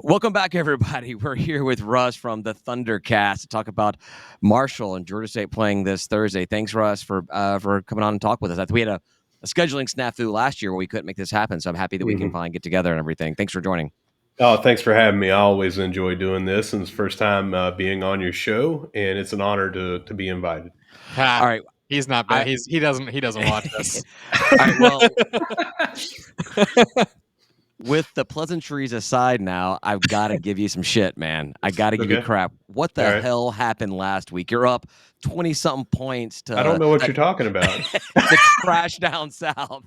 Welcome back, everybody. We're here with Russ from the ThunderCast to talk about Marshall and Georgia State playing this Thursday. Thanks, Russ, for coming on and talk with us. We had a scheduling snafu last year where we couldn't make this happen, so I'm happy that we can finally get together and everything. Thanks for joining. Oh, thanks for having me. I always enjoy doing this, and it's the first time being on your show, and it's an honor to be invited. All right, he's not bad. He doesn't watch us. All right, well. With the pleasantries aside now, I've got to give you some shit, man. I got to give you crap. What the hell happened last week? You're up 20-something points to... I don't know what you're talking about. The trash down south.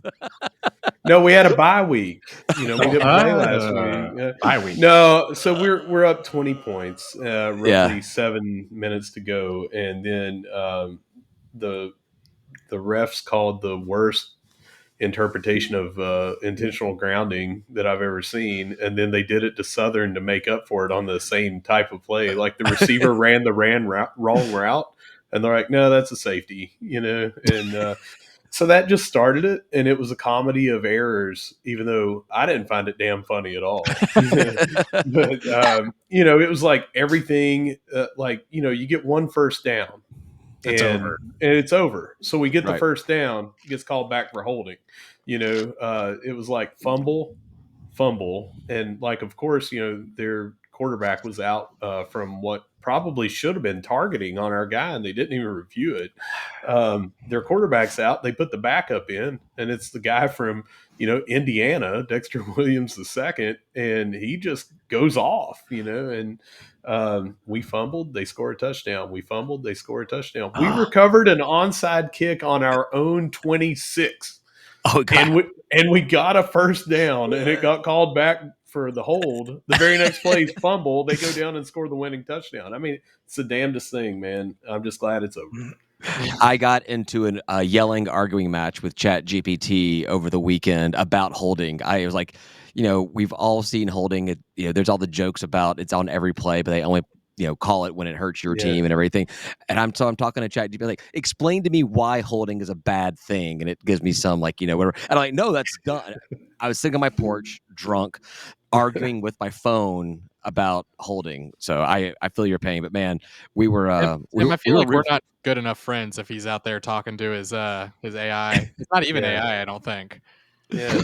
No, we had a bye week. We didn't play last week. Bye week. No, so we're up 20 points, roughly 7 minutes to go. And then the refs called the worst interpretation of intentional grounding that I've ever seen, and then they did it to Southern to make up for it on the same type of play. Like the receiver ran the wrong route, and they're like, "No, that's a safety," and so that just started it, and it was a comedy of errors. Even though I didn't find it damn funny at all, but it was like everything. You get one first down. And it's over. So we get the first down, gets called back for holding. It was like fumble. And of course, their quarterback was out from what probably should have been targeting on our guy, and they didn't even review it. Their quarterback's out. They put the backup in, and it's the guy from, Indiana, Dexter Williams II, and he just goes off, and we fumbled, they score a touchdown. We fumbled, they score a touchdown. We recovered an onside kick on our own 26. And we got a first down, and it got called back for the hold. The very next play, fumble. They go down and score the winning touchdown. I mean, it's the damnedest thing, man. I'm just glad it's over. I got into a yelling, arguing match with ChatGPT over the weekend about holding. I was like, we've all seen holding. There's all the jokes about it's on every play, but they only call it when it hurts your team and everything. And I'm talking to ChatGPT, like, explain to me why holding is a bad thing, and it gives me some whatever. And I'm like, no, that's done. I was sitting on my porch, drunk, arguing with my phone about holding. So I feel your pain, but man, we were. I feel like we're not good enough friends if he's out there talking to his AI. It's not even AI, I don't think. Yeah.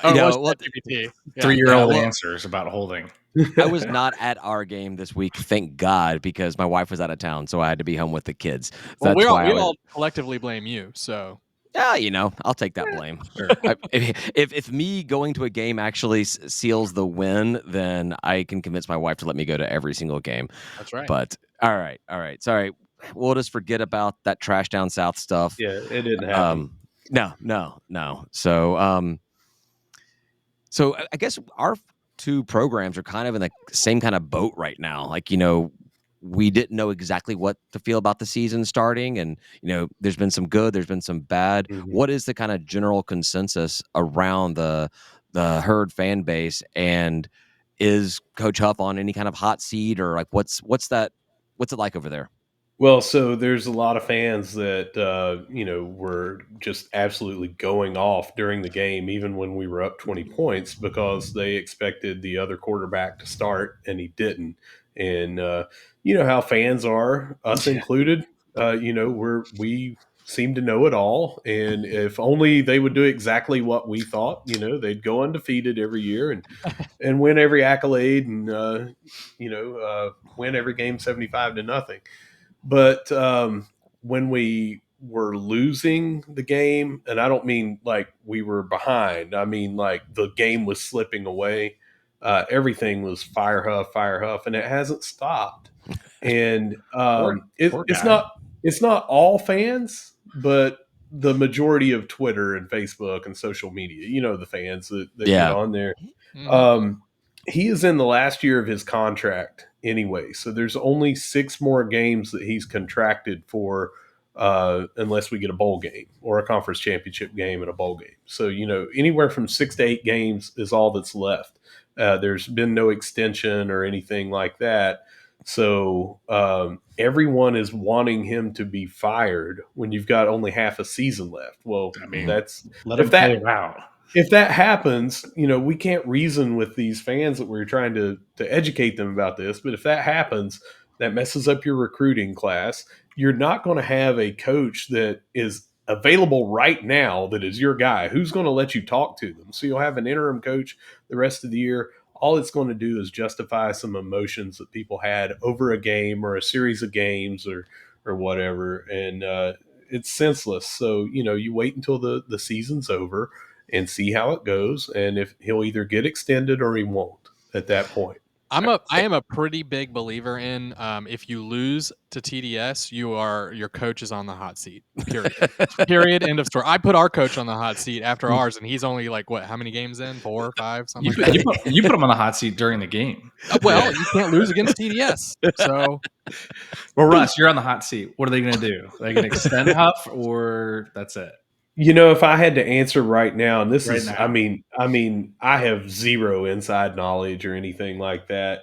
GPT. 3-year-old answers about holding. I was not at our game this week, thank God, because my wife was out of town, so I had to be home with the kids. Well, we all collectively blame you, so. Yeah, I'll take that blame. Sure. If me going to a game actually seals the win, then I can convince my wife to let me go to every single game. That's right. But all right. Sorry, we'll just forget about that trash down south stuff. Yeah, it didn't happen. No. So I guess our two programs are kind of in the same kind of boat right now. We didn't know exactly what to feel about the season starting, and there's been some good, there's been some bad. Mm-hmm. What is the kind of general consensus around the Herd fan base, and is Coach Huff on any kind of hot seat, or what's it like over there? Well, so there's a lot of fans that were just absolutely going off during the game, even when we were up 20 points, because they expected the other quarterback to start and he didn't. And you know how fans are, us included. We seem to know it all, and if only they would do exactly what we thought, they'd go undefeated every year and win every accolade and win every game 75-0. But when we were losing the game, and I don't mean like we were behind, I mean like the game was slipping away. Everything was fire huff, and it hasn't stopped. And it's not all fans, but the majority of Twitter and Facebook and social media. The fans that get on there. Mm-hmm. He is in the last year of his contract anyway, so there's only 6 more games that he's contracted for, unless we get a bowl game or a conference championship game and a bowl game. So anywhere from 6 to 8 games is all that's left. There's been no extension or anything like that. So everyone is wanting him to be fired when you've got only half a season left. Well, let him play out. if that happens, we can't reason with these fans that we're trying to educate them about this. But if that happens, that messes up your recruiting class. You're not going to have a coach that is available right now that is your guy. Who's going to let you talk to them? So you'll have an interim coach the rest of the year. All it's going to do is justify some emotions that people had over a game or a series of games or whatever, and it's senseless. So you wait until the season's over and see how it goes, and if he'll either get extended or he won't at that point. I am a pretty big believer in if you lose to TDS, your coach is on the hot seat. Period. Period. End of story. I put our coach on the hot seat after ours, and he's only like what? How many games in? 4 or 5, something like that. You put him on the hot seat during the game. Well, you can't lose against TDS. So, well, Russ, you're on the hot seat. What are they going to do? Are they going to extend Huff, or that's it? If I had to answer right now, and this Right is, now. I mean, I have zero inside knowledge or anything like that.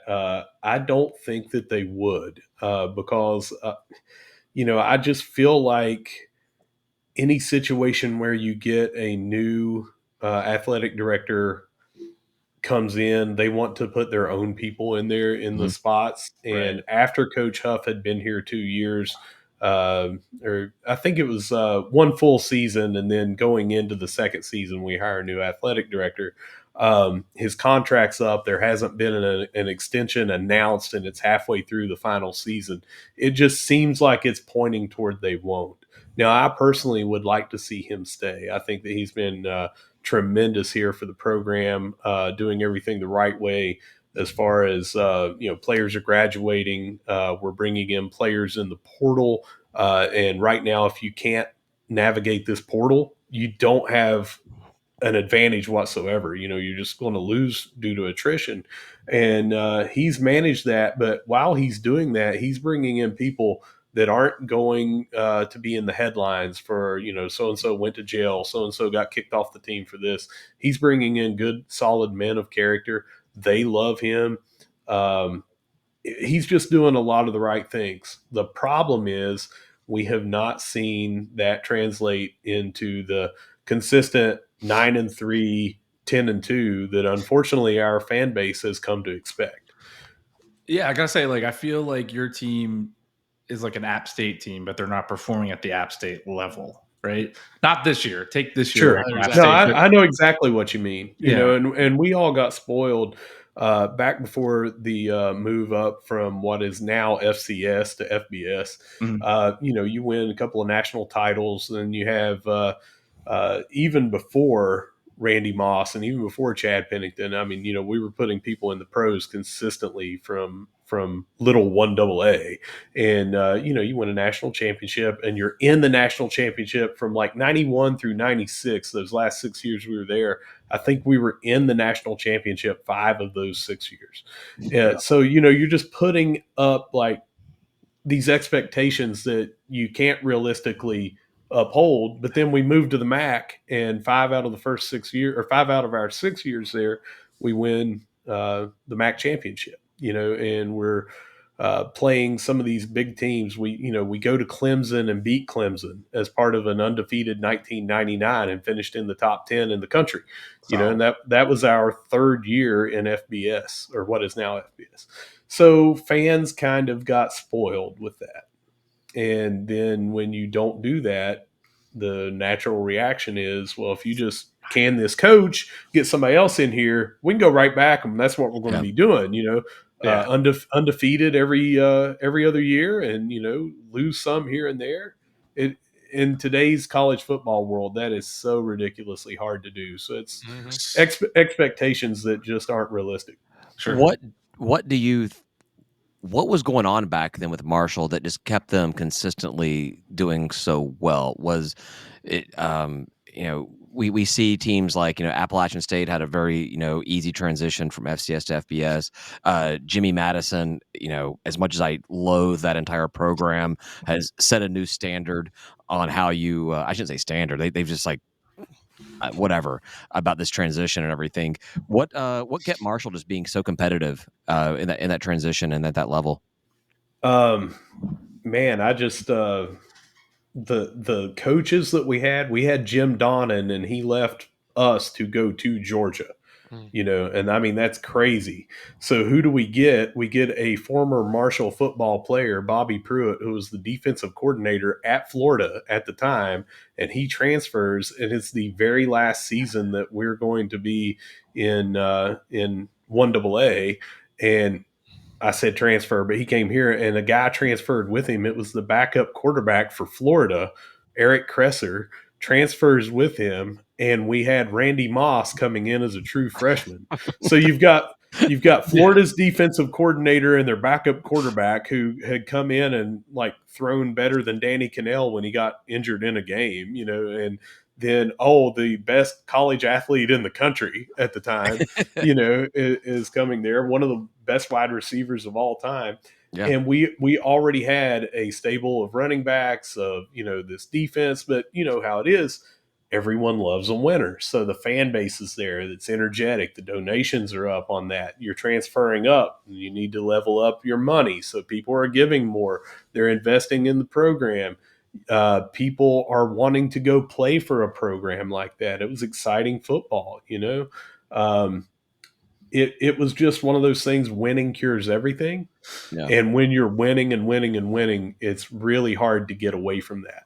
I don't think that they would, because, I just feel like any situation where you get a new athletic director comes in, they want to put their own people in there in the spots. And Right. after Coach Huff had been here 2 years, or I think it was one full season, and then going into the second season, we hire a new athletic director. His contract's up. There hasn't been an extension announced, and it's halfway through the final season. It just seems like it's pointing toward they won't. Now, I personally would like to see him stay. I think that he's been tremendous here for the program, doing everything the right way as far as players are graduating. We're bringing in players in the portal, and right now, if you can't navigate this portal, you don't have an advantage whatsoever. You're just going to lose due to attrition, and he's managed that. But while he's doing that, he's bringing in people that aren't going to be in the headlines for, so and so went to jail, so and so got kicked off the team for this. He's bringing in good, solid men of character. They love him. He's just doing a lot of the right things. The problem is we have not seen that translate into the consistent 9-3, 10-2 that unfortunately our fan base has come to expect. Yeah, I gotta say, I feel like your team is like an App State team, but they're not performing at the App State level, right? Not this year. Take this year Sure. away from App No, State. I know exactly what you mean. Yeah. And we all got spoiled back before the move up from what is now FCS to FBS. You win a couple of national titles, and you have even before Randy Moss and even before Chad Pennington. I mean, we were putting people in the pros consistently from little 1AA, and you win a national championship, and you're in the national championship from like 91 through 96. Those last 6 years we were there, I think we were in the national championship 5 of those 6 years. So you're just putting up like these expectations that you can't realistically uphold. But then we move to the MAC, and 5 out of the first 6 years, or 5 out of our 6 years there, we win the MAC championship. And we're playing some of these big teams. We go to Clemson and beat Clemson as part of an undefeated 1999 and finished in the top 10 in the country. And that was our third year in FBS, or what is now FBS. So fans kind of got spoiled with that. And then when you don't do that, the natural reaction is, well, if you just can this coach, get somebody else in here, we can go right back, and that's what we're going to be doing. Undefeated every other year, and lose some here and there. In today's college football world, that is so ridiculously hard to do. So it's expectations that just aren't realistic. Sure. What was going on back then with Marshall that just kept them consistently doing so well? Was it, we see teams like, Appalachian State had a very, easy transition from FCS to FBS. Jimmy Madison, as much as I loathe that entire program, has set a new standard on how you, I shouldn't say standard. They've just like, whatever about this transition and everything. What kept Marshall just being so competitive in that transition and at that level? Man, I just the coaches that we had Jim Donnan, and he left us to go to Georgia. And I mean, that's crazy. So who do we get? We get a former Marshall football player, Bobby Pruitt, who was the defensive coordinator at Florida at the time, and he transfers, and it's the very last season that we're going to be in 1AA. And I said transfer, but he came here, and a guy transferred with him. It was the backup quarterback for Florida, Eric Kresser, transfers with him, and we had Randy Moss coming in as a true freshman. So you've got Florida's defensive coordinator and their backup quarterback who had come in and like thrown better than Danny Cannell when he got injured in a game, and then the best college athlete in the country at the time, is coming there, one of the best wide receivers of all time. Yeah. And we already had a stable of running backs of, this defense, but you know how it is. Everyone loves a winner. So the fan base is there. It's energetic. The donations are up on that. You're transferring up. You need to level up your money. So people are giving more. They're investing in the program. People are wanting to go play for a program like that. It was exciting football, It was just one of those things. Winning cures everything. Yeah. And when you're winning and winning and winning, it's really hard to get away from that.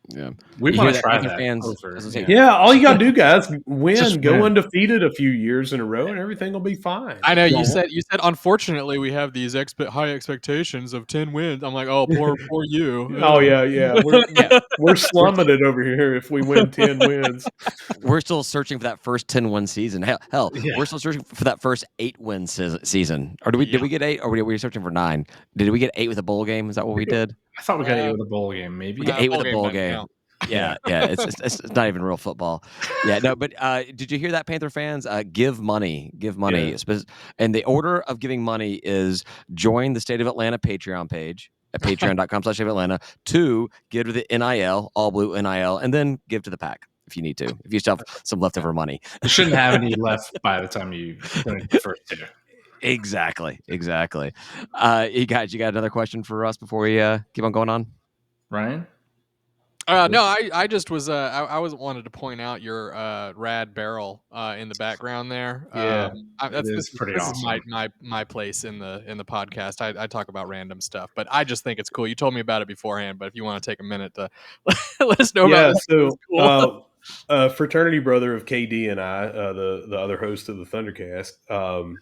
Yeah, We you want hear to that, try Panther that. fans? Over, Yeah, all you gotta do, guys, win, Just go win. undefeated a few years in a row, and everything will be fine. I know you said unfortunately we have these high expectations of 10 wins. I'm like, oh, poor you. Oh yeah, we're slumming it over here if we win 10 wins. We're still searching for that first 10-win season. Hell, Yeah. we're still searching for that first 8-win season. Or did we get 8? Or were we searching for 9? Did we get 8 with a bowl game? Is that what we did? I thought we got 8 with a bowl game, maybe. We got 8 with a bowl doesn't game. count. Yeah. It's not even real football. Yeah, no, but did you hear that, Panther fans? Give money. Yeah. And the order of giving money is join the State of Atlanta Patreon page at patreon.com/Atlanta. 2, give to the NIL, all blue NIL, and then give to the PAC if you need to. If you still have some leftover money. You shouldn't have any left by the time you finish the first 2. Exactly. You guys, you got another question for us before we keep on going on? Ryan? No, I just was I was wanted to point out your rad barrel in the background there. Yeah, this is pretty awesome. is my place in the podcast. I talk about random stuff, but I just think it's cool. You told me about it beforehand, but if you want to take a minute to let us know about this, so it's cool. fraternity brother of KD and I, the other host of the ThunderCast,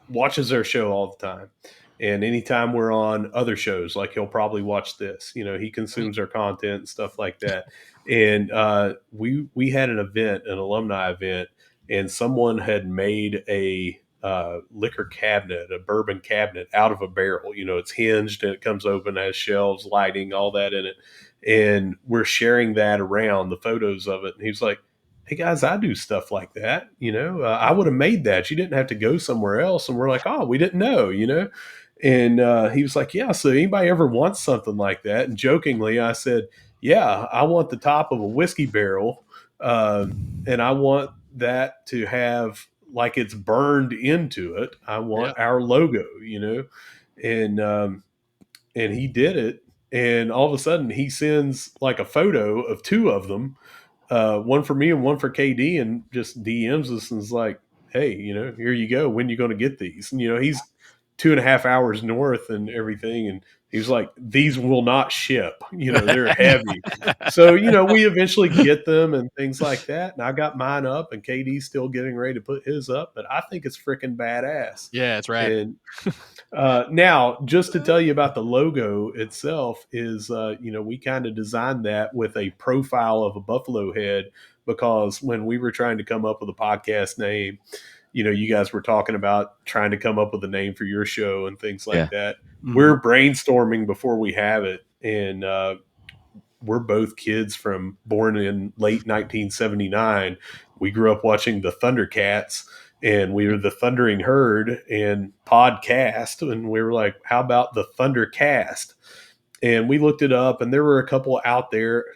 watches our show all the time. And anytime we're on other shows, like he'll probably watch this. He consumes our content and stuff like that. And we had an event, an alumni event, and someone had made a liquor cabinet, a bourbon cabinet out of a barrel. It's hinged and it comes open, has shelves, lighting, all that in it. And we're sharing that around, the photos of it. And he's like, hey guys, I do stuff like that. I would have made that. You didn't have to go somewhere else. And we're like, oh, we didn't know, And he was like, yeah, so anybody ever wants something like that? And jokingly, I said, yeah, I want the top of a whiskey barrel. And I want that to have like it's burned into it. I want our logo, and he did it. And all of a sudden he sends like a photo of 2 of them, one for me and one for KD, and just DMs us and is like, hey, here you go. When you going to get these? And, he's 2.5 hours north and everything. And he was like, these will not ship, they're heavy. So, we eventually get them and things like that. And I got mine up and KD's still getting ready to put his up, but I think it's freaking badass. Yeah, it's rad. And now, just to tell you about the logo itself is, we kind of designed that with a profile of a buffalo head, because when we were trying to come up with a podcast name, you guys were talking about trying to come up with a name for your show and things like that. Mm-hmm. We're brainstorming before we have it. And we're both kids born in late 1979. We grew up watching the ThunderCats. And we were the Thundering Herd and podcast. And we were like, how about the ThunderCast? And we looked it up, and there were a couple out there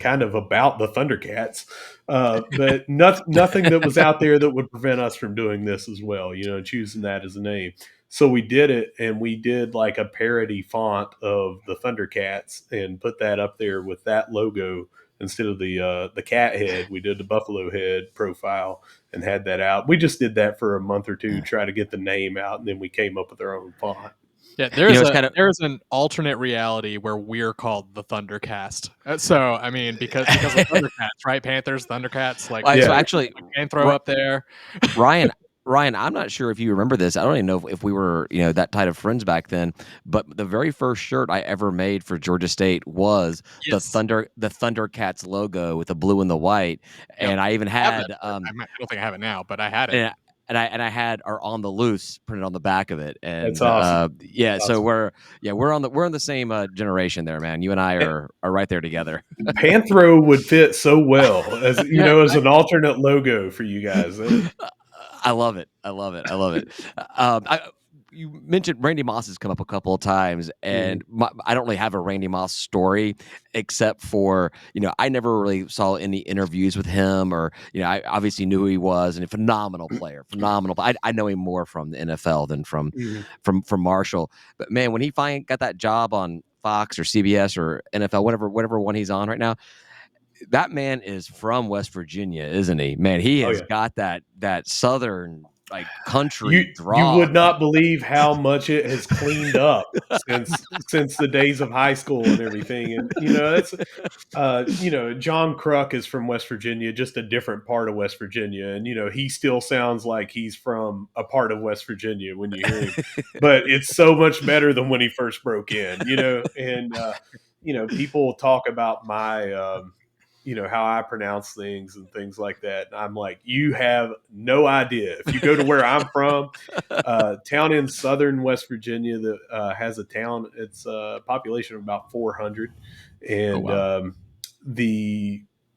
kind of about the Thundercats, but nothing that was out there that would prevent us from doing this as well, choosing that as a name. So we did it, and we did like a parody font of the Thundercats and put that up there with that logo instead of the cat head, we did the buffalo head profile and had that out. We just did that for a month or two, try to get the name out, and then we came up with our own font. Yeah, there's an alternate reality where we're called the ThunderCast. So I mean, because of ThunderCats, right? Panthers, ThunderCats, like so actually, and throw up there. Ryan, I'm not sure if you remember this. I don't even know if we were, that tight of friends back then. But the very first shirt I ever made for Georgia State was the ThunderCats logo with the blue and the white, and I even had. I don't think I have it now, but I had it. And I had our "On the Loose" printed on the back of it, and that's awesome. So we're on the same generation there, man. You and I are right there together. Panthro would fit so well as as an alternate logo for you guys. I love it. You mentioned Randy Moss has come up a couple of times, and I don't really have a Randy Moss story except for, I never really saw any interviews with him, or, I obviously knew who he was, and a phenomenal player, I know him more from the NFL than from Marshall. But man, when he finally got that job on Fox or CBS or NFL, whatever one he's on right now, that man is from West Virginia, isn't he? Man, he has got that southern country draw. You would not believe how much it has cleaned up since the days of high school and everything. And that's John Kruk is from West Virginia, just a different part of West Virginia, and he still sounds like he's from a part of West Virginia when you hear him. But it's so much better than when he first broke in. And people talk about my. How I pronounce things and things like that. And I'm like, you have no idea. If you go to where I'm from, town in southern West Virginia that has a town, it's a population of about 400. And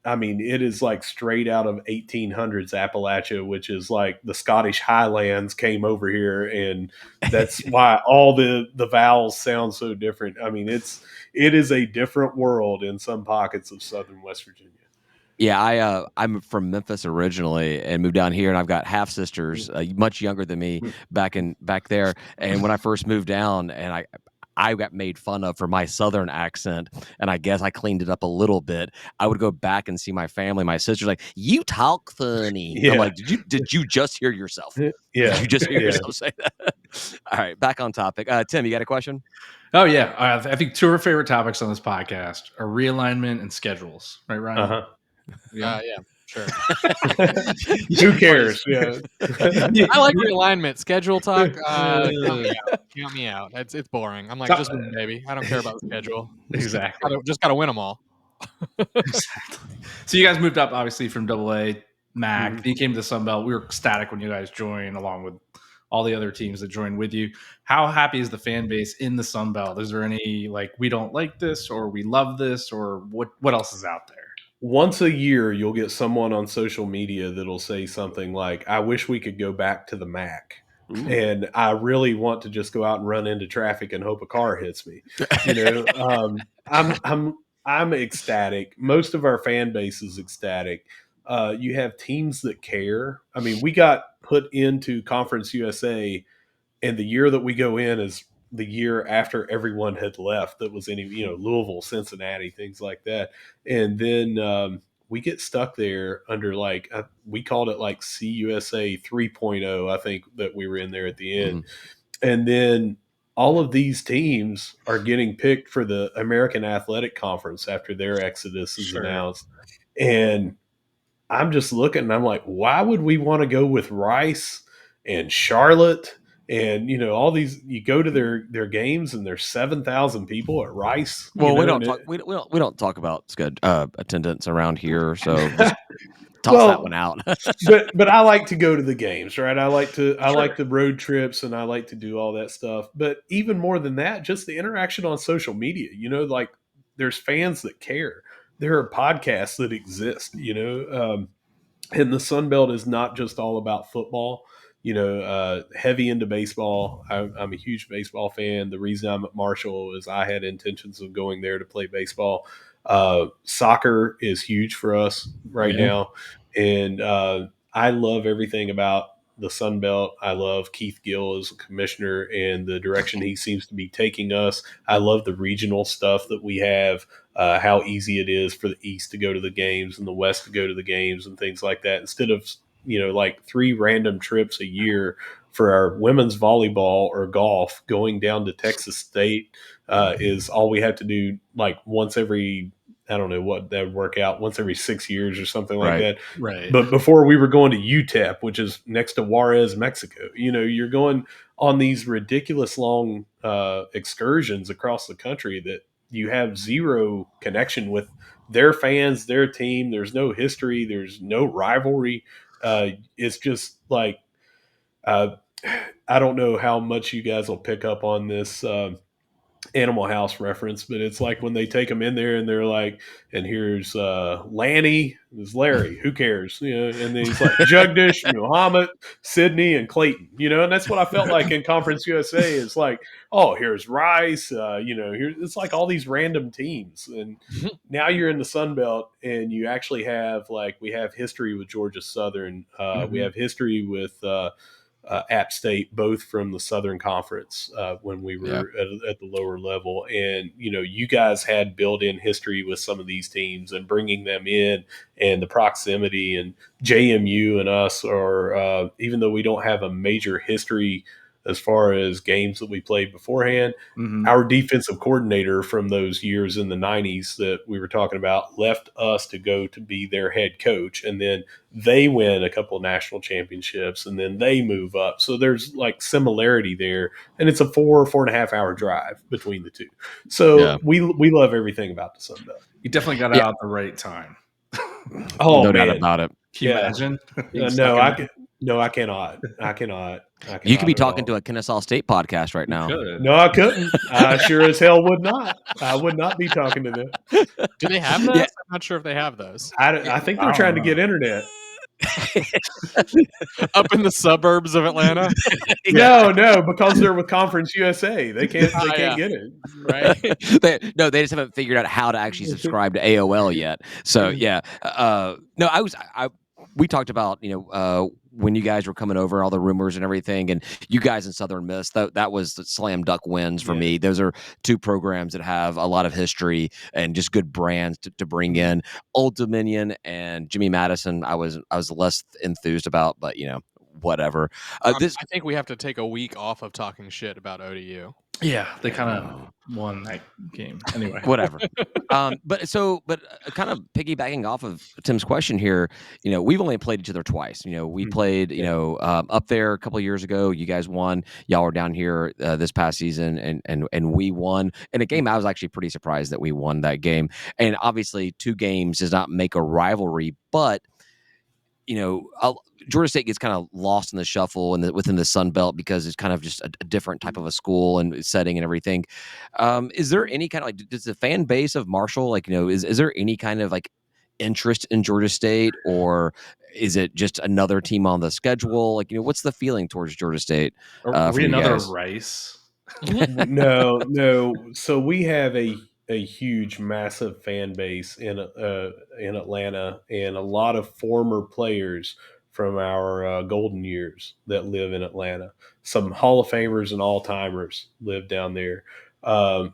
it is like straight out of 1800s Appalachia, which is like the Scottish Highlands came over here. And that's why all the vowels sound so different. I mean, it is a different world in some pockets of southern West Virginia. Yeah, I'm from Memphis originally and moved down here, and I've got half sisters, much younger than me back there. And when I first moved down, and I got made fun of for my southern accent, and I guess I cleaned it up a little bit. I would go back and see my family. My sister's like, "You talk funny." Yeah. I'm like, "Did you just hear yourself? Yeah. Did you just hear yourself say that?" All right, back on topic. Tim, you got a question? Oh yeah, I think two of our favorite topics on this podcast are realignment and schedules. Right, Ryan? Uh-huh. Yeah, sure. Who cares? Yeah. I like realignment. Schedule talk. Count me out. It's boring. I'm like, just win, baby. I don't care about the schedule. Exactly. Just gotta win them all. Exactly. So you guys moved up, obviously, from AA MAC. Then you came to the Sun Belt. We were ecstatic when you guys joined, along with all the other teams that joined with you. How happy is the fan base in the Sun Belt? Is there any we don't like this, or we love this, or what else is out there? Once a year, you'll get someone on social media that'll say something like, "I wish we could go back to the MAC." Ooh. And I really want to just go out and run into traffic and hope a car hits me. I'm ecstatic. Most of our fan base is ecstatic. You have teams that care. I mean, we got put into Conference USA, and the year that we go in is the year after everyone had left. That was Louisville, Cincinnati, things like that. And then we get stuck there under we called it like CUSA 3.0. I think that we were in there at the end. And then all of these teams are getting picked for the American Athletic Conference after their exodus is announced. And I'm just looking and I'm like, why would we want to go with Rice and Charlotte? And all these, you go to their games and there's 7,000 people at Rice. Well, we don't talk about attendance around here, so just toss that one out. but I like to go to the games, right? I like the road trips, and I like to do all that stuff. But even more than that, just the interaction on social media. There's fans that care. There are podcasts that exist. And the Sun Belt is not just all about football. Heavy into baseball. I'm a huge baseball fan. The reason I'm at Marshall is I had intentions of going there to play baseball. Soccer is huge for us right now. And I love everything about the Sun Belt. I love Keith Gill as a commissioner and the direction he seems to be taking us. I love the regional stuff that we have, how easy it is for the East to go to the games and the West to go to the games and things like that. Instead of, like 3 random trips a year for our women's volleyball or golf, going down to Texas State is all we have to do, like once every, I don't know what that would work out, once every 6 years or something like Right. that. Right. But before we were going to UTEP, which is next to Juarez, Mexico, you're going on these ridiculous long excursions across the country that you have zero connection with their fans, their team. There's no history. There's no rivalry. It's just like, uh, I don't know how much you guys will pick up on this Animal House reference, but it's like when they take them in there and they're like, and here's Lanny, there's Larry, who cares? And then he's like Jugdish, Muhammad, Sydney, and Clayton, and that's what I felt like in Conference USA. Is like, oh, here's Rice, here it's like all these random teams. And now you're in the Sun Belt and you actually have, like, we have history with Georgia Southern, we have history with App State, both from the Southern Conference when we were at the lower level. And, you guys had built-in history with some of these teams and bringing them in, and the proximity. And JMU and us are, even though we don't have a major history as far as games that we played beforehand, our defensive coordinator from those years in the 90s that we were talking about left us to go to be their head coach. And then they win a couple of national championships, and then they move up. So there's like similarity there. And it's a 4.5 hour drive between the two. So we love everything about the Sun Belt. You definitely got out at the right time. Oh, no man. doubt about it. Can you imagine? No, I cannot. I cannot. You could be talking to a Kennesaw State podcast right now. No, I couldn't. I sure as hell would not. I would not be talking to them. Do they have those? I'm not sure if they have those. I think they're trying to get internet. Up in the suburbs of Atlanta. No, because they're with Conference USA. They can't get it. Right. They just haven't figured out how to actually subscribe to AOL yet. So we talked about, when you guys were coming over, all the rumors and everything, and you guys in Southern Miss, that was the slam dunk wins for me. Those are two programs that have a lot of history and just good brands to bring in. Old Dominion and Jimmy Madison, I was less enthused about, but whatever. I think we have to take a week off of talking shit about ODU. Yeah, they kind of won that game anyway. Whatever. But kind of piggybacking off of Tim's question here, we've only played each other twice. We played, up there a couple of years ago. You guys won. Y'all were down here this past season, and we won in a game. I was actually pretty surprised that we won that game. And obviously, 2 games does not make a rivalry, but Georgia State gets kind of lost in the shuffle within the Sun Belt because it's kind of just a different type of a school and setting and everything. Is there any kind of does the fan base of Marshall, is there any kind of interest in Georgia State, or is it just another team on the schedule? What's the feeling towards Georgia State? Are we another Rice? No. So we have a huge, massive fan base in Atlanta, and a lot of former players from our golden years that live in Atlanta. Some Hall of Famers and all-timers live down there.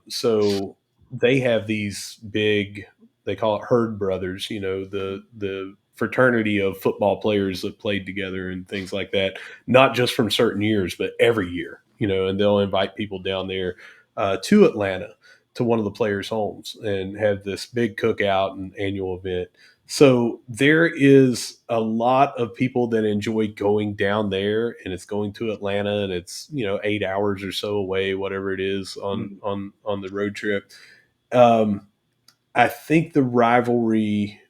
So they have these big, they call it herd brothers, the fraternity of football players that played together and things like that, not just from certain years, but every year, and they'll invite people down there to Atlanta, to one of the players' homes, and have this big cookout and annual event. So there is a lot of people that enjoy going down there, and it's going to Atlanta, and it's 8 hours or so away, whatever it is on the road trip. I think the rivalry,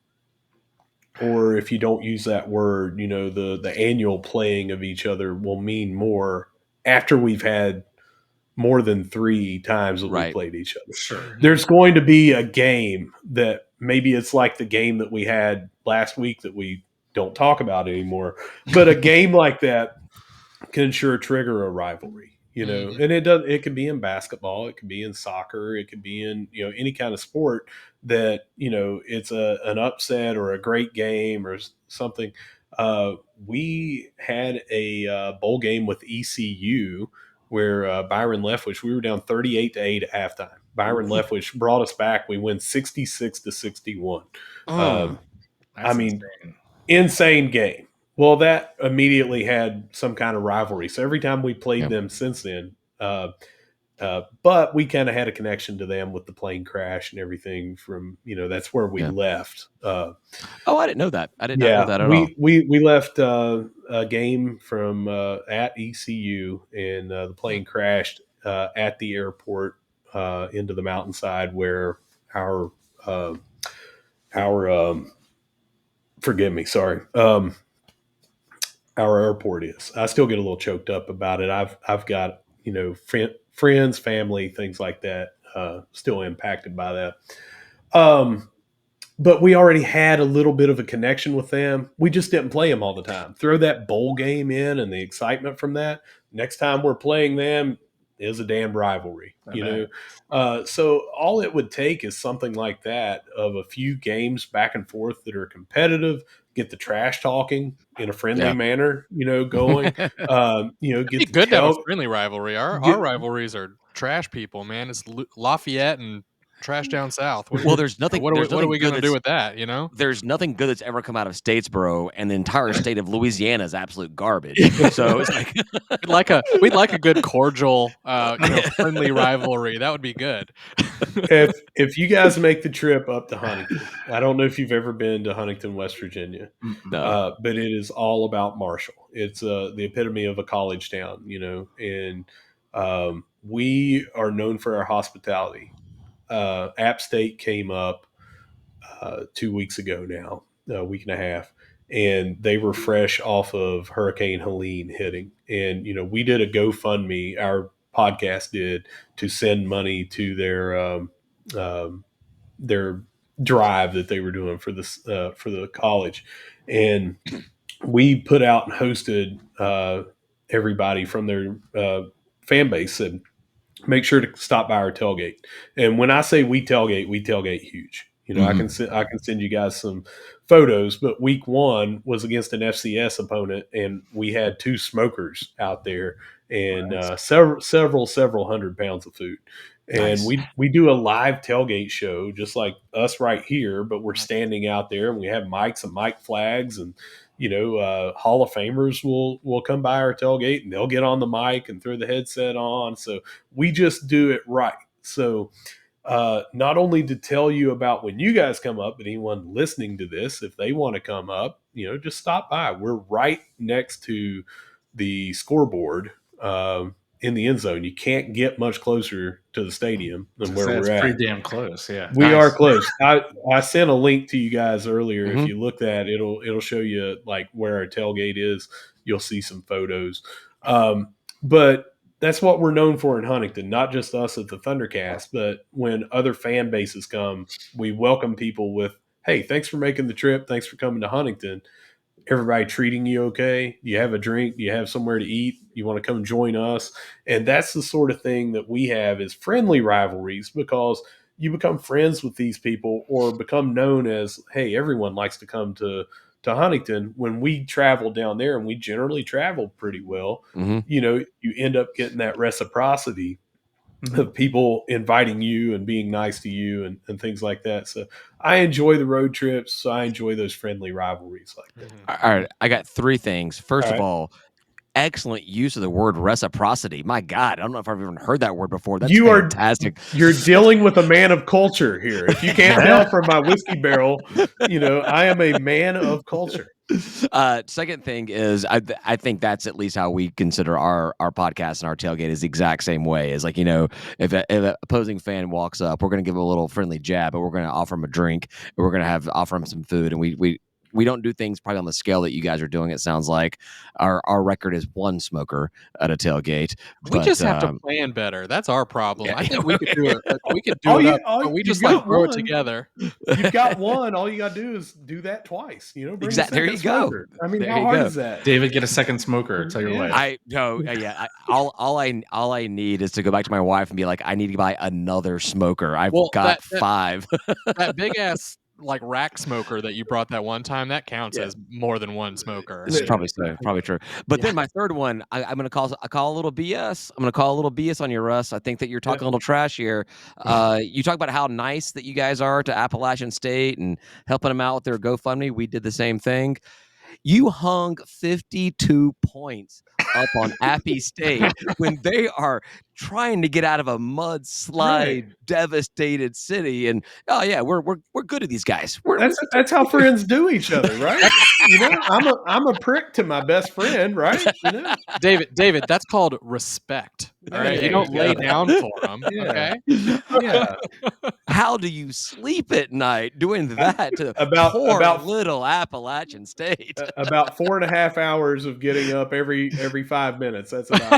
or if you don't use that word, the annual playing of each other will mean more after we've had more than 3 times that we played each other. Sure. There's going to be a game that maybe it's like the game that we had last week that we don't talk about anymore, but a game like that can sure trigger a rivalry, and it could be in basketball, it could be in soccer, it could be in, any kind of sport that, it's an upset or a great game or something. we had a bowl game with ECU where Byron Leftwich, we were down 38-8 at halftime. Byron Leftwich brought us back. We win 66-61. That's I mean, insane. insane game. Well, that immediately had some kind of rivalry. So every time we played them since then, but we kind of had a connection to them with the plane crash and everything from, that's where we left. Oh, I didn't know that. I did not know that at all. We left a game from at ECU, and the plane crashed at the airport into the mountainside where our forgive me, sorry, our airport is. I still get a little choked up about it. I've got friends, family, things like that still impacted by that. But we already had a little bit of a connection with them. We just didn't play them all the time. Throw that bowl game in and the excitement from that. Next time we're playing them is a damn rivalry, So all it would take is something like that, of a few games back and forth that are competitive, get the trash talking in a friendly manner, going. It'd be good to have a friendly rivalry. Our rivalries are trash people, man. It's Lafayette and trash down south. There's nothing. What are we going to do with that? There's nothing good that's ever come out of Statesboro, and the entire state of Louisiana is absolute garbage. So it's like we'd like a good cordial, friendly rivalry. That would be good. If you guys make the trip up to Huntington, I don't know if you've ever been to Huntington, West Virginia, but it is all about Marshall. It's the epitome of a college town, and we are known for our hospitality. App State came up 2 weeks ago now, a week and a half, and they were fresh off of Hurricane Helene hitting. And, we did a GoFundMe, our podcast did, to send money to their drive that they were doing for this for the college. And we put out and hosted everybody from their fan base, and make sure to stop by our tailgate. And when I say we tailgate huge. I can send you guys some photos, but week 1 was against an FCS opponent, and we had 2 smokers out there and several hundred pounds of food. And we do a live tailgate show just like us right here, but we're standing out there, and we have mics and mic flags, and Hall of Famers will come by our tailgate, and they'll get on the mic and throw the headset on. So we just do it right. So not only to tell you about when you guys come up, but anyone listening to this, if they want to come up, just stop by. We're right next to the scoreboard in the end zone. You can't get much closer to the stadium than where we're at. Pretty damn close, yeah. We are close. I sent a link to you guys earlier. If you look at it, it'll show you like where our tailgate is. You'll see some photos. But that's what we're known for in Huntington, not just us at the ThunderCast, but when other fan bases come, we welcome people with, hey, thanks for making the trip. Thanks for coming to Huntington. Everybody treating you okay? Do you have a drink? Do you have somewhere to eat? You want to come join us? And that's the sort of thing that we have, is friendly rivalries, because you become friends with these people, or become known as, hey, everyone likes to come to Huntington. When we travel down there, and we generally travel pretty well, you end up getting that reciprocity of people inviting you and being nice to you and things like that. So I enjoy the road trips. So I enjoy those friendly rivalries like that. All right. I got 3 things. First of all, excellent use of the word reciprocity. My God, I don't know if I've even heard that word before. That's fantastic. You're dealing with a man of culture here. If you can't tell from my whiskey barrel, I am a man of culture. Second thing is, I think that's at least how we consider our podcast and our tailgate is the exact same way. Is like, if an opposing fan walks up, we're going to give him a little friendly jab, but we're going to offer him a drink, and we're going to offer him some food, and we don't do things probably on the scale that you guys are doing. It sounds like our record is 1 smoker at a tailgate. We just have to plan better. That's our problem. I think we could do it. We could do it. But we just throw it together. You've got 1. All you got to do is do that twice. Bring exactly. There you smoker. go. I mean, how hard is that? David, get a second smoker. Tell your wife. All I need is to go back to my wife and be like, I need to buy another smoker. I've got 5. That big ass like rack smoker that you brought that one time, that counts as more than one smoker. This is probably so, probably true. But then my third one, I'm gonna call a little BS. I'm gonna call a little BS on you, Russ. I think that you're talking a little trash here. You talk about how nice that you guys are to Appalachian State and helping them out with their GoFundMe. We did the same thing. You hung 52 points up on Appy State when they are trying to get out of a mudslide devastated city. And oh yeah, we're good at these guys. That's how friends do each other, right? You know, I'm a prick to my best friend, right? You know, David, that's called respect. All right, you don't lay down for them. Okay. Yeah. How do you sleep at night doing that to poor little Appalachian State? About 4.5 hours of getting up every 5 minutes. That's about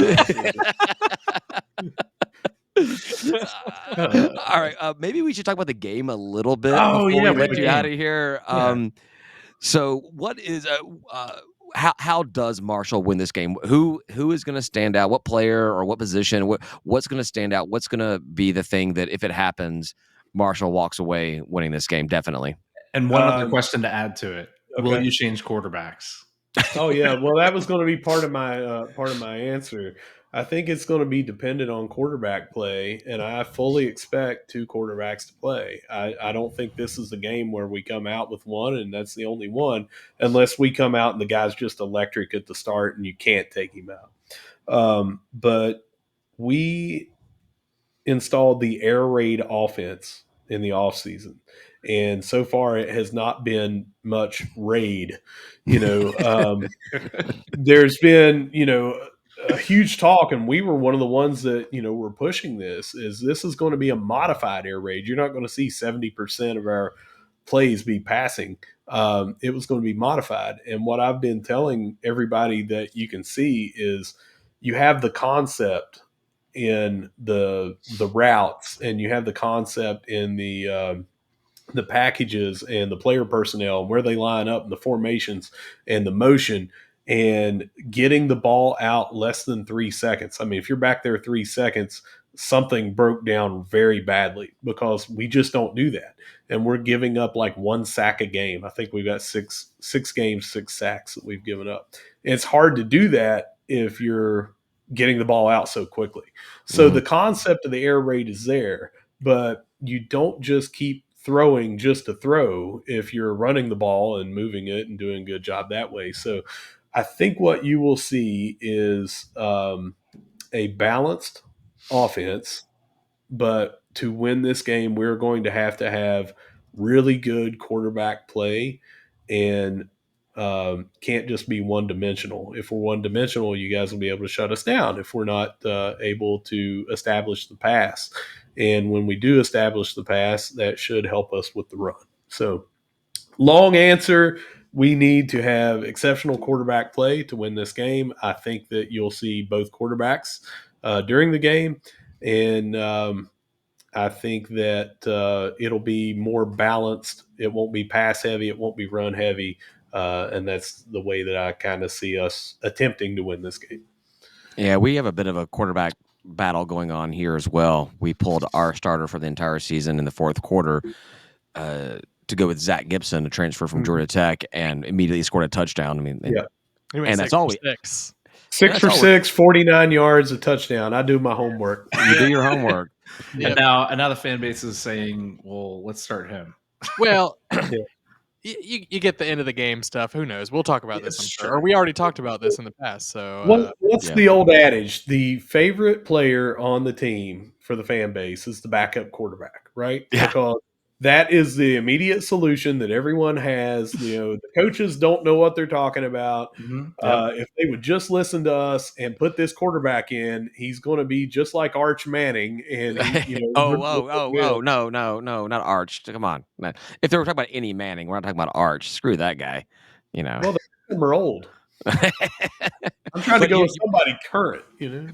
all right. Maybe we should talk about the game a little bit Oh, before yeah, we let you out of here. Yeah. So, what is how does Marshall win this game? Who is going to stand out? What player or what position? What's going to stand out? What's going to be the thing that if it happens, Marshall walks away winning this game? Definitely. And one other question to add to it: will you change quarterbacks? Oh yeah, well that was going to be part of my answer. I think it's going to be dependent on quarterback play, and I fully expect 2 quarterbacks to play. I don't think this is a game where we come out with one and that's the only one, unless we come out and the guy's just electric at the start and you can't take him out. But we installed the air raid offense in the offseason. And so far, it has not been much raid. You know, there's been, a huge talk, and we were one of the ones that, were pushing this is going to be a modified air raid. You're not going to see 70% of our plays be passing. It was going to be modified. And what I've been telling everybody that you can see is you have the concept in the routes, and you have the concept in the packages and the player personnel and where they line up and the formations and the motion and getting the ball out less than 3 seconds. I mean, if you're back there 3 seconds, something broke down very badly because we just don't do that. And we're giving up like 1 sack a game. I think we've got six games, 6 sacks that we've given up. And it's hard to do that if you're getting the ball out so quickly. So the concept of the air raid is there, but you don't just keep throwing just to throw if you're running the ball and moving it and doing a good job that way. So I think what you will see is a balanced offense, but to win this game, we're going to have really good quarterback play and can't just be one-dimensional. If we're one-dimensional, you guys will be able to shut us down if we're not able to establish the pass. And when we do establish the pass, that should help us with the run. So, long answer, we need to have exceptional quarterback play to win this game. I think that you'll see both quarterbacks during the game. And I think that it'll be more balanced. It won't be pass heavy. It won't be run heavy. And that's the way that I kind of see us attempting to win this game. Yeah, we have a bit of a quarterback battle going on here as well. We pulled our starter for the entire season in the fourth quarter to go with Zach Gibson, a transfer from Georgia Tech, and immediately scored a touchdown. I mean, and that's all we. 6 for 6, 49 yards, a touchdown. I do my homework. You do your homework. And now the fan base is saying, well, let's start him. Well, you get the end of the game stuff. Who knows? We'll talk about this, I'm sure. Or we already talked about this in the past. So what's the old adage? The favorite player on the team for the fan base is the backup quarterback, right? Yeah. Because that is the immediate solution that everyone has. The coaches don't know what they're talking about. If they would just listen to us and put this quarterback in, he's going to be just like Arch Manning. And no, not Arch. Come on. If they were talking about any Manning, we're not talking about Arch. Screw that guy. Well, them are old. I'm trying to go with somebody current,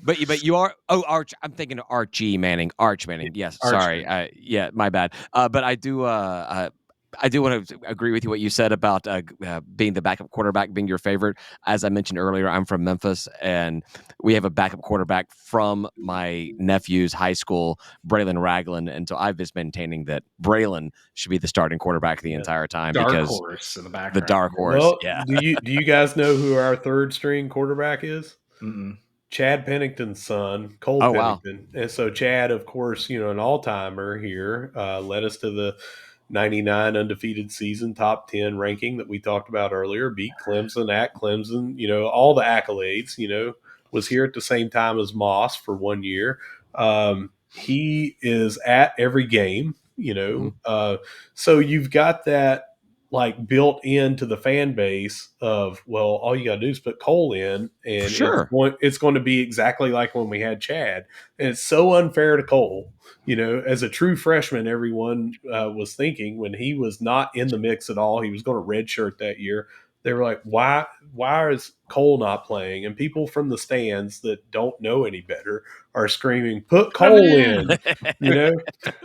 But you are Arch. I'm thinking of Arch Manning. Yes, Arch sorry. My bad. But I do. I do want to agree with you what you said about being the backup quarterback being your favorite. As I mentioned earlier, I'm from Memphis, and we have a backup quarterback from my nephew's high school, Braylon Ragland, and so I've been maintaining that Braylon should be the starting quarterback the entire time Dark because horse in the the background. dark horse. Well, Yeah. do you guys know who our third string quarterback is? Mm-mm. Chad Pennington's son, Cole Oh, wow. Pennington. And so Chad, of course, an all-timer here, led us to the 99 undefeated season, top 10 ranking that we talked about earlier, beat Clemson at Clemson, all the accolades, was here at the same time as Moss for 1 year. He is at every game, so you've got that like built into the fan base of, well, all you got to do is put Cole in, and Sure. it's going to be exactly like when we had Chad. And it's so unfair to Cole. As a true freshman, everyone was thinking when he was not in the mix at all, he was going to redshirt that year. They were like, why is Cole not playing? And people from the stands that don't know any better are screaming, put Cole in,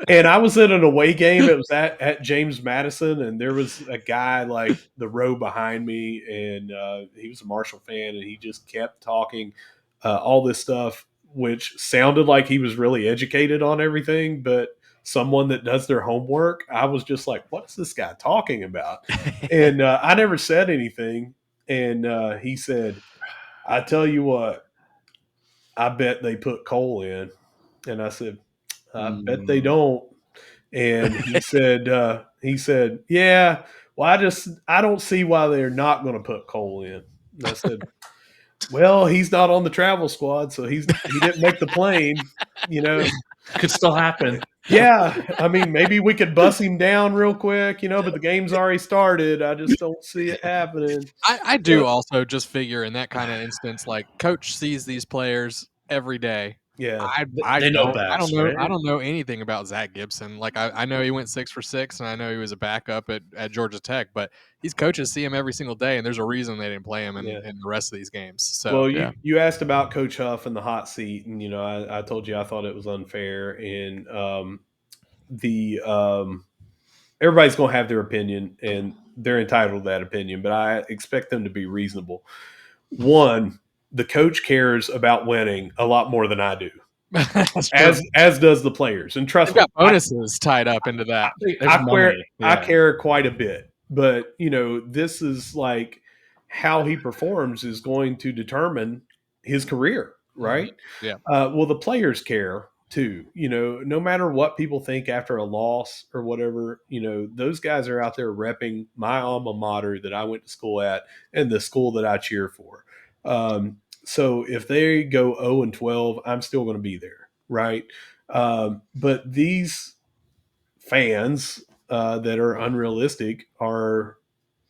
And I was in an away game. It was at James Madison, and there was a guy like the row behind me, and he was a Marshall fan, and he just kept talking all this stuff, which sounded like he was really educated on everything, but someone that does their homework, I was just like, what is this guy talking about? And I never said anything. And he said, I tell you what, I bet they put Cole in. And I said, I bet they don't. And he said, yeah, well, I don't see why they're not going to put Cole in. And I said, well, he's not on the travel squad, so he didn't make the plane, Could still happen. Yeah, I mean, maybe we could bust him down real quick, but the game's already started. I just don't see it happening. I do also just figure in that kind of instance, like coach sees these players every day. Yeah. They know I don't best, know right? I don't know anything about Zach Gibson. Like I know he went 6 for 6 and I know he was a backup at Georgia Tech, but these coaches see him every single day and there's a reason they didn't play him Yeah. in the rest of these games. So Well, Yeah. you asked about Coach Huff and the hot seat, and I told you I thought it was unfair, and the everybody's going to have their opinion, and they're entitled to that opinion, but I expect them to be reasonable. One, the coach cares about winning a lot more than I do, that's true. as does the players. And trust They've me, got bonuses tied up into that. There's money. I Yeah. care quite a bit, but this is like how he performs is going to determine his career, right? Yeah. Well, the players care too. No matter what people think after a loss or whatever, those guys are out there repping my alma mater that I went to school at and the school that I cheer for. So if they go 0-12, I'm still going to be there, right? But these fans that are unrealistic are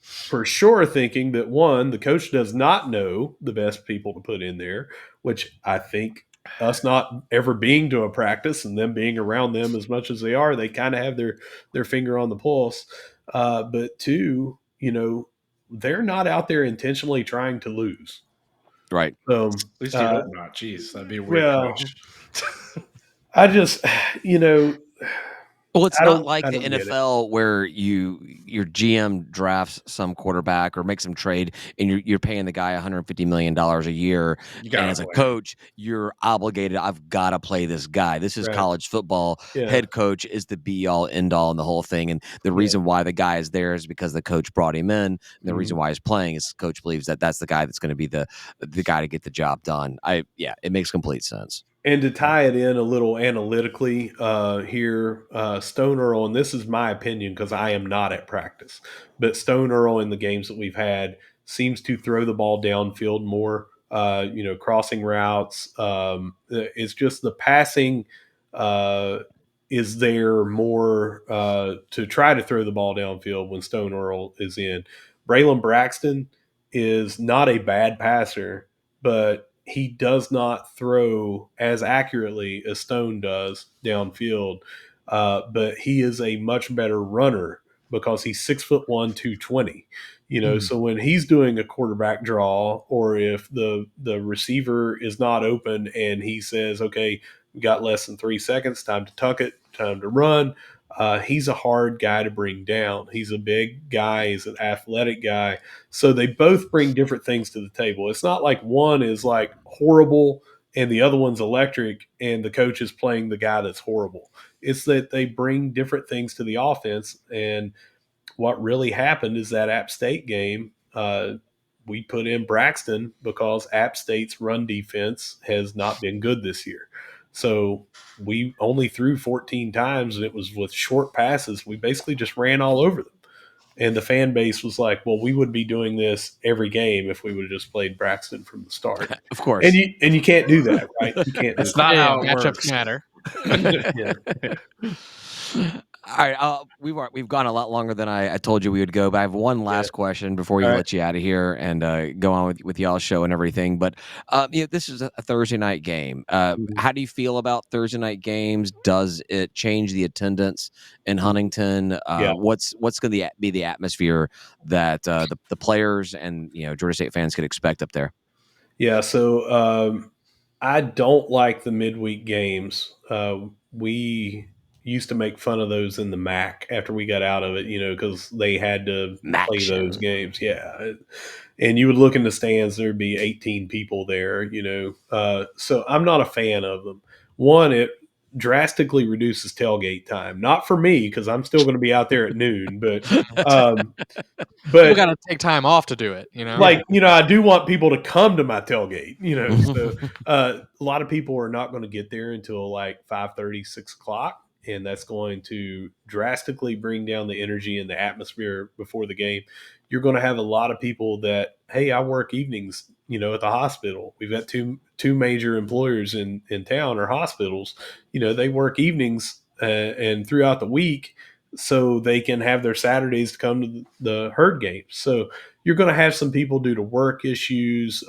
for sure thinking that, one, the coach does not know the best people to put in there, which I think us not ever being to a practice and them being around them as much as they are, they kind of have their finger on the pulse. But two, they're not out there intentionally trying to lose. Right. So, At least you hope not. Jeez, that'd be a weird well, coach. I just, Well, it's I not don't like the get it. NFL where your GM drafts some quarterback or makes some trade, and you're paying the guy $150 million a year. You And gotta as a play. coach, you're obligated. I've got to play this guy. This is Right. college football. Yeah. Head coach is the be all end all in the whole thing. And the reason why the guy is there is because the coach brought him in. And the reason why he's playing is coach believes that that's the guy that's going to be the guy to get the job done. It makes complete sense. And to tie it in a little analytically here, Stone Earl, and this is my opinion because I am not at practice, but Stone Earl in the games that we've had seems to throw the ball downfield more, crossing routes. It's just the passing is there more to try to throw the ball downfield when Stone Earl is in. Braylon Braxton is not a bad passer, but he does not throw as accurately as Stone does downfield. But he is a much better runner because he's 6'1", 220. So when he's doing a quarterback draw, or if the receiver is not open and he says, okay, we got less than 3 seconds, time to tuck it, time to run. he's a hard guy to bring down. He's a big guy. He's an athletic guy. So they both bring different things to the table. It's not like one is like horrible and the other one's electric and the coach is playing the guy that's horrible. It's that they bring different things to the offense. And what really happened is that App State game, we put in Braxton because App State's run defense has not been good this year. So we only threw 14 times, and it was with short passes. We basically just ran all over them. And the fan base was like, well, we would be doing this every game if we would have just played Braxton from the start. Of course. And you can't do that, right? You can't do That's not how it matchups works. matter. All right, we've gone a lot longer than I told you we would go, but I have one last question before we let you out of here and go on with y'all's show and everything. But this is a Thursday night game. How do you feel about Thursday night games? Does it change the attendance in Huntington? What's going to be the atmosphere that the players and Georgia State fans could expect up there? Yeah, so I don't like the midweek games. We used to make fun of those in the MAC after we got out of it, because they had to play those games. Yeah. And you would look in the stands, there'd be 18 people there, So I'm not a fan of them. One, it drastically reduces tailgate time. Not for me, because I'm still going to be out there at noon, but People got to take time off to do it, I do want people to come to my tailgate, So a lot of people are not going to get there until like 5:30, 6 o'clock, and that's going to drastically bring down the energy and the atmosphere before the game. You're going to have a lot of people that, hey, I work evenings, at the hospital. We've got two major employers in town or hospitals. They work evenings and throughout the week, so they can have their Saturdays to come to the herd games. So you're going to have some people due to work issues,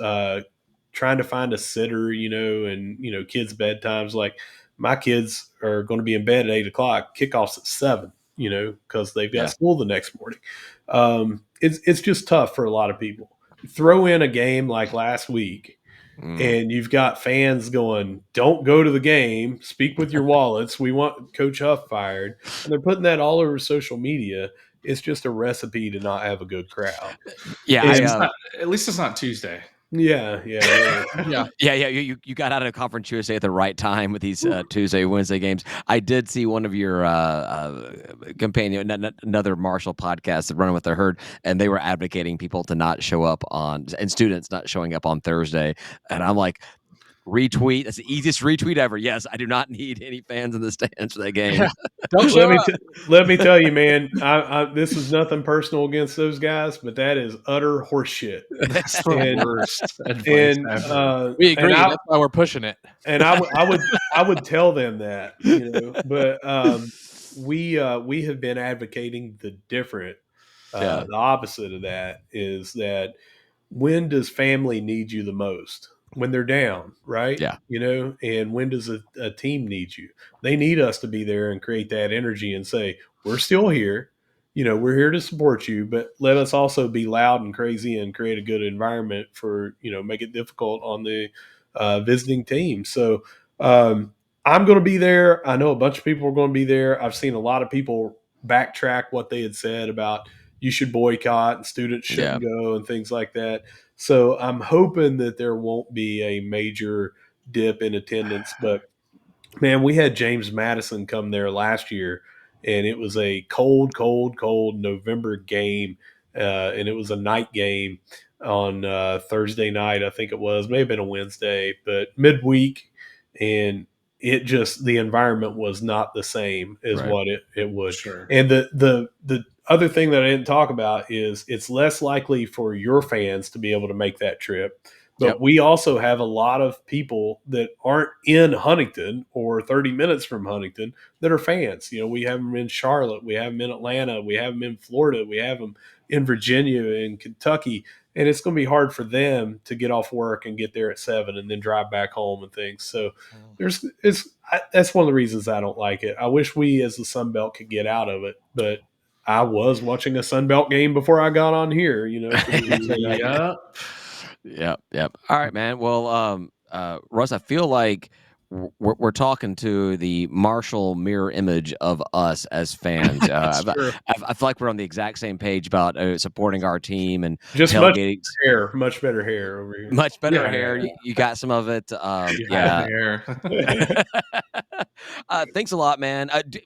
trying to find a sitter, and, kids' bedtimes. Like my kids are going to be in bed at 8 o'clock, kickoffs at 7, because they've got school the next morning. It's just tough for a lot of people. Throw in a game like last week, and you've got fans going, don't go to the game, speak with your wallets. We want Coach Huff fired. And they're putting that all over social media. It's just a recipe to not have a good crowd. Yeah. At least it's not Tuesday. Yeah. You got out of Conference USA at the right time with these Tuesday, Wednesday games. I did see one of your companion, another Marshall podcast that Running with the Herd, and they were advocating people to not show up and students not showing up on Thursday. And I'm like, retweet. That's the easiest retweet ever. Yes, I do not need any fans in the stands for that game. Don't show up. Let me tell you, man, this is nothing personal against those guys, but that is utter horseshit. That's the worst advice ever. We agree. That's why we're pushing it. And I would tell them that, but we have been advocating the different, the opposite of that is that when does family need you the most? When they're down, right? Yeah. And when does a team need you? They need us to be there and create that energy and say, we're still here. We're here to support you, but let us also be loud and crazy and create a good environment for, make it difficult on the visiting team. So I'm going to be there. I know a bunch of people are going to be there. I've seen a lot of people backtrack what they had said about you should boycott and students shouldn't go and things like that. So I'm hoping that there won't be a major dip in attendance. But, man, we had James Madison come there last year, and it was a cold November game, and it was a night game on Thursday night, I think it was. May have been a Wednesday, but midweek, and the environment was not the same as what it would. Sure. And the other thing that I didn't talk about is it's less likely for your fans to be able to make that trip. But we also have a lot of people that aren't in Huntington or 30 minutes from Huntington that are fans. We have them in Charlotte. We have them in Atlanta. We have them in Florida. We have them in Virginia and Kentucky. And it's going to be hard for them to get off work and get there at 7 and then drive back home and things. So that's one of the reasons I don't like it. I wish we as the Sun Belt could get out of it, but I was watching a Sun Belt game before I got on here, Yep. All right, man. Well, Russ, I feel like we're talking to the Marshall mirror image of us as fans. That's true. I feel like we're on the exact same page about supporting our team and Just tailgating. much better hair over here. Much better Yeah, hair. You got some of it. You Yeah. have hair. Thanks a lot, man. Do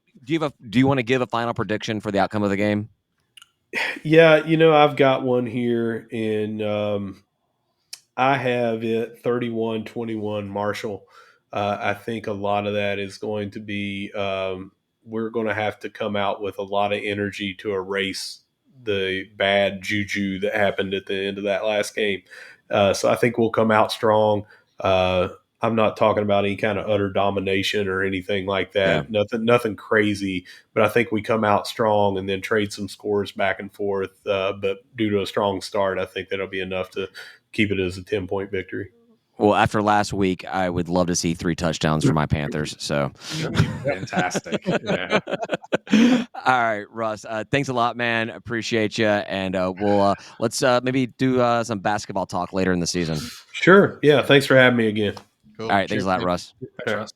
you want to give a final prediction for the outcome of the game? Yeah, I've got one here, and I have it 31-21 Marshall. I think a lot of that is going to be we're going to have to come out with a lot of energy to erase the bad juju that happened at the end of that last game. So I think we'll come out strong. I'm not talking about any kind of utter domination or anything like that. Yeah. Nothing crazy. But I think we come out strong and then trade some scores back and forth. But due to a strong start, I think that'll be enough to keep it as a 10-point victory. Well, after last week, I would love to see 3 touchdowns for my Panthers. So That'd be fantastic. Yeah. All right, Russ. Thanks a lot, man. Appreciate you. And we'll let's maybe do some basketball talk later in the season. Sure. Yeah. Thanks for having me again. Cool. All right. Thanks Cheers, a lot, man. Russ. Thanks, Russ.